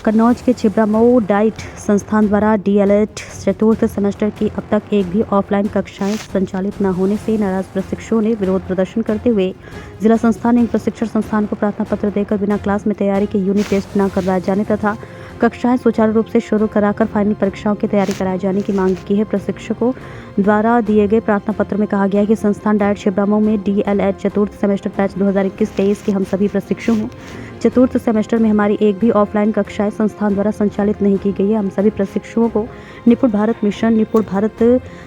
कन्नौज के छिबरामऊ डाइट संस्थान द्वारा डीएलएड चतुर्थ सेमेस्टर की अब तक एक भी ऑफलाइन कक्षाएं संचालित न होने से नाराज प्रशिक्षुओं ने विरोध प्रदर्शन करते हुए जिला संस्थान एवं प्रशिक्षण संस्थान को प्रार्थना पत्र देकर बिना क्लास में तैयारी के यूनिट टेस्ट न करवाए जाने तथा कक्षाएं सुचारू रूप से शुरू कराकर फाइनल परीक्षाओं की तैयारी कराए जाने की मांग की है। प्रशिक्षकों द्वारा दिए गए प्रार्थना पत्र में कहा गया है कि संस्थान डाइट छिबरामऊ में डीएलएड चतुर्थ सेमेस्टर बैच 2021-23 के हम सभी प्रशिक्षु हैं। चतुर्थ सेमेस्टर में हमारी एक भी ऑफलाइन कक्षाएं संस्थान द्वारा संचालित नहीं की गई है। हम सभी प्रशिक्षुओं को निपुण भारत मिशन, निपुण भारत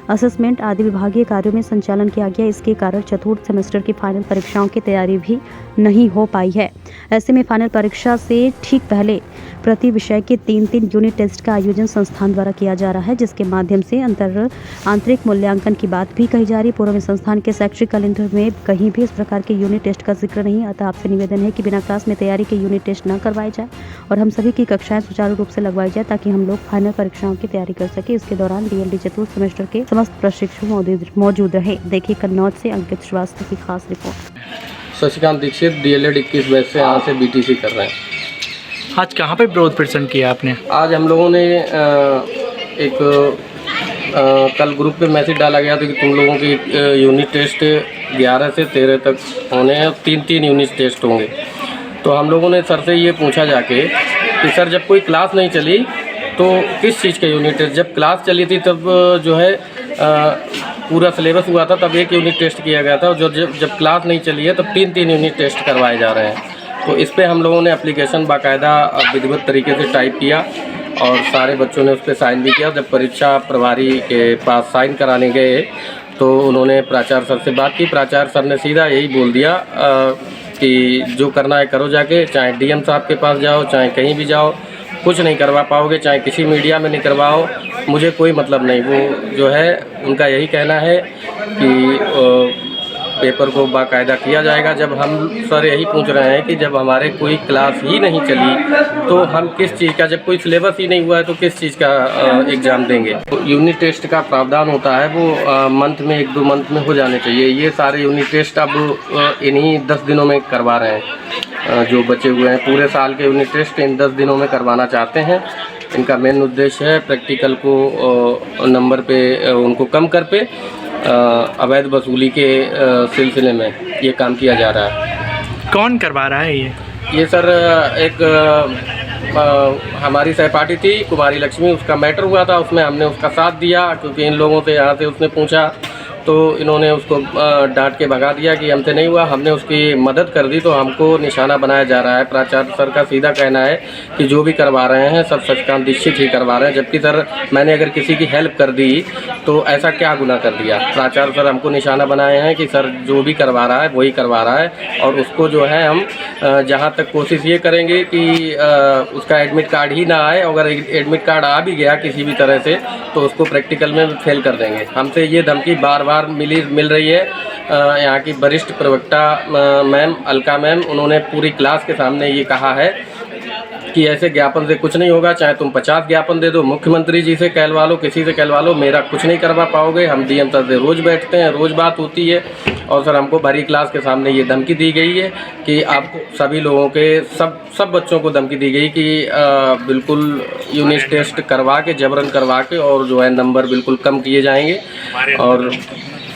असेसमेंट आदि विभागीय कार्यों में संचालन किया गया। इसके कारण चतुर्थ सेमेस्टर की फाइनल परीक्षाओं की तैयारी भी नहीं हो पाई है। ऐसे में फाइनल परीक्षा से ठीक पहले प्रति विषय के 3-3 यूनिट टेस्ट का आयोजन संस्थान द्वारा किया जा रहा है, जिसके माध्यम से आंतरिक मूल्यांकन की बात भी कही जा रही है। पूर्व में संस्थान के शैक्षिक कैलेंडर में कहीं भी इस प्रकार के यूनिट टेस्ट का जिक्र नहीं। अतः आपसे निवेदन है कि बिना क्लास में तैयारी के यूनिट टेस्ट न करवाए जाए और हम सभी की कक्षाएं सुचारू रूप से लगवाई जाए ताकि हम लोग फाइनल परीक्षाओं की तैयारी कर सके। इसके दौरान डीएलडी चतुर्थ सेमेस्टर के समस्त प्रशिक्षु मौजूद रहे। देखिए कन्नौज से अंकित श्रीवास्तव की खास रिपोर्ट। शशिकांत दीक्षित डीएलएड 21 बैच से यहाँ से बीटीसी कर रहे हैं। आज कहाँ पे विरोध प्रदर्शन किया आपने? आज हम लोगों ने कल ग्रुप पे मैसेज डाला गया था कि तुम लोगों की यूनिट टेस्ट 11 से 13 तक होने हैं, 3-3 यूनिट टेस्ट होंगे। तो हम लोगों ने सर से ये पूछा जाके कि सर जब कोई क्लास नहीं चली तो किस चीज़ का यूनिट टेस्ट, जब क्लास चली थी तब जो है पूरा सिलेबस हुआ था तब एक यूनिट टेस्ट किया गया था, और जब क्लास नहीं चली है तब 3-3 यूनिट टेस्ट करवाए जा रहे हैं। तो इस पे हम लोगों ने एप्लीकेशन बाकायदा विधिवत तरीके से टाइप किया और सारे बच्चों ने उस पर साइन भी किया। जब परीक्षा प्रभारी के पास साइन कराने गए तो उन्होंने प्राचार्य सर से बात की। प्राचार्य सर ने सीधा यही बोल दिया कि जो करना है करो जाके, चाहे डीएम साहब के पास जाओ, चाहे कहीं भी जाओ, कुछ नहीं करवा पाओगे, चाहे किसी मीडिया में नहीं करवाओ, मुझे कोई मतलब नहीं। वो जो है उनका यही कहना है कि पेपर को बाकायदा किया जाएगा। जब हम सर यही पूछ रहे हैं कि जब हमारे कोई क्लास ही नहीं चली तो हम किस चीज़ का, जब कोई सिलेबस ही नहीं हुआ है तो किस चीज़ का एग्ज़ाम देंगे। तो यूनिट टेस्ट का प्रावधान होता है वो मंथ में 1-2 मंथ में हो जाने चाहिए। ये सारे यूनिट टेस्ट अब इन्हीं 10 दिनों में करवा रहे हैं। जो बचे हुए हैं पूरे साल के यूनिट टेस्ट इन 10 दिनों में करवाना चाहते हैं। इनका मेन उद्देश्य है प्रैक्टिकल को नंबर पे उनको कम कर पे अवैध वसूली के सिलसिले में ये काम किया जा रहा है। कौन करवा रहा है ये सर एक हमारी सहपाठी थी कुमारी लक्ष्मी, उसका मैटर हुआ था, उसमें हमने उसका साथ दिया क्योंकि इन लोगों से यहाँ से उसने पूछा तो इन्होंने उसको डांट के भगा दिया कि हमसे नहीं हुआ। हमने उसकी मदद कर दी तो हमको निशाना बनाया जा रहा है। प्राचार्य सर का सीधा कहना है कि जो भी करवा रहे हैं सब शशिकांत दीक्षित ही करवा रहे हैं, जबकि सर मैंने अगर किसी की हेल्प कर दी तो ऐसा क्या गुनाह कर दिया। प्राचार्य सर हमको निशाना बनाए हैं कि सर जो भी करवा रहा है वही करवा रहा है, और उसको जो है हम जहाँ तक कोशिश ये करेंगे कि उसका एडमिट कार्ड ही ना आए। अगर एडमिट कार्ड आ भी गया किसी भी तरह से तो उसको प्रैक्टिकल में फेल कर देंगे। हमसे ये धमकी बार बार मिल रही है। यहाँ की वरिष्ठ प्रवक्ता मैम अलका मैम, उन्होंने पूरी क्लास के सामने ये कहा है कि ऐसे ज्ञापन से कुछ नहीं होगा, चाहे तुम 50 ज्ञापन दे दो, मुख्यमंत्री जी से कहलवा लो, किसी से कहलवा लो, मेरा कुछ नहीं करवा पाओगे। हम डीएम सर से रोज़ बैठते हैं, रोज़ बात होती है, और सर हमको भरी क्लास के सामने ये धमकी दी गई है कि आप सभी लोगों के सब बच्चों को धमकी दी गई कि बिल्कुल यूनिट टेस्ट करवा के, जबरन करवा के, और जो है नंबर बिल्कुल कम किए जाएंगे। और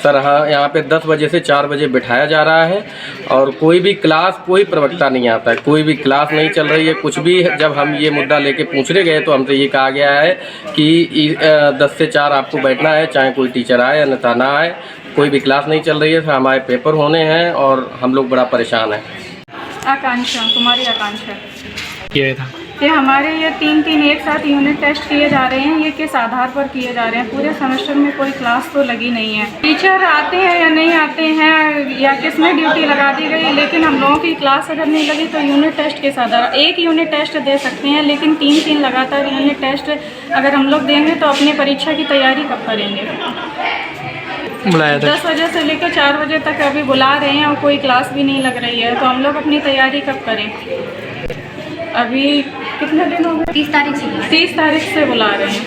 सर हाँ, यहाँ पे 10 बजे से 4 बजे बिठाया जा रहा है और कोई भी क्लास, कोई प्रवक्ता नहीं आता है, कोई भी क्लास नहीं चल रही है, कुछ भी। जब हम ये मुद्दा लेके पूछने गए तो हमसे ये कहा गया है कि 10 से 4 आपको बैठना है, चाहे कोई टीचर आए अन्यथा ना आए। कोई भी क्लास नहीं चल रही है। हमारे पेपर होने हैं और हम लोग बड़ा परेशान हैं। आकांक्षा, कुमारी आकांक्षा। ये था ये हमारे ये 3-3 एक साथ यूनिट टेस्ट किए जा रहे हैं। ये किस आधार पर किए जा रहे हैं? पूरे सेमेस्टर में कोई क्लास तो लगी नहीं है। टीचर आते हैं या नहीं आते हैं या किस में ड्यूटी लगा दी गई, लेकिन हम लोगों की क्लास अगर नहीं लगी तो यूनिट टेस्ट किस आधार? एक यूनिट टेस्ट दे सकते हैं, लेकिन 3-3 लगातार यूनिट टेस्ट अगर हम लोग देंगे तो अपनी परीक्षा की तैयारी कब करेंगे? बुलाया था 10 बजे से लेकर 4 बजे तक अभी बुला रहे हैं और कोई क्लास भी नहीं लग रही है, तो हम लोग अपनी तैयारी कब करें? अभी कितने दिन हो गए? 30 तारीख से 30 तारीख से बुला रहे हैं।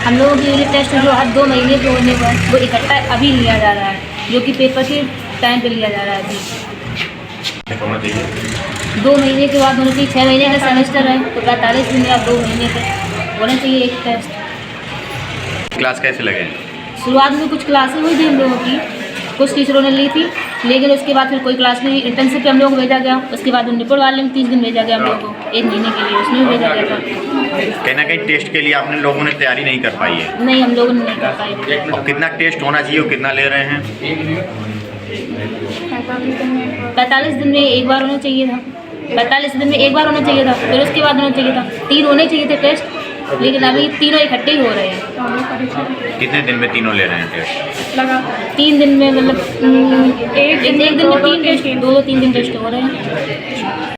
हम लोगों की यूनिट टेस्ट जो हर 2 महीने के होने पर वो इकट्ठा अभी लिया जा रहा है, जो कि पेपर के टाइम पे लिया जा रहा है अभी। 2 महीने के बाद होना चाहिए, 6 महीने का सेमेस्टर है तो 45 दिन या 2 महीने तक होना चाहिए एक टेस्ट। क्लास कैसे लगे? शुरुआत में कुछ क्लासें हुई थी हम लोगों की, कुछ टीचरों ने ली थी, लेकिन उसके बाद फिर कोई क्लास नहीं। इंटर्नशिप पे हम लोग को भेजा गया, उसके बाद निपुण वाले में 30 दिन भेजा गया हम लोगों को, 1 महीने के लिए उसमें भी भेजा गया था। कहीं ना कहीं टेस्ट के लिए आपने लोगों ने तैयारी नहीं कर पाई है। नहीं, हम लोगों ने नहीं कर पाए। और कितना टेस्ट होना चाहिए और कितना ले रहे हैं? 45 दिन में एक बार होना चाहिए था, 45 दिन में एक बार होना चाहिए था, फिर उसके बाद होना चाहिए था 3 होने चाहिए थे टेस्ट, लेकिन अभी तीनों इकट्ठे ही हो रहे हैं। कितने दिन में तीनों ले रहे हैं टेस्ट? लगा 3 दिन में मतलब एक दिन में 3 टेस्ट, 2-3 दिन टेस्ट हो रहे हैं।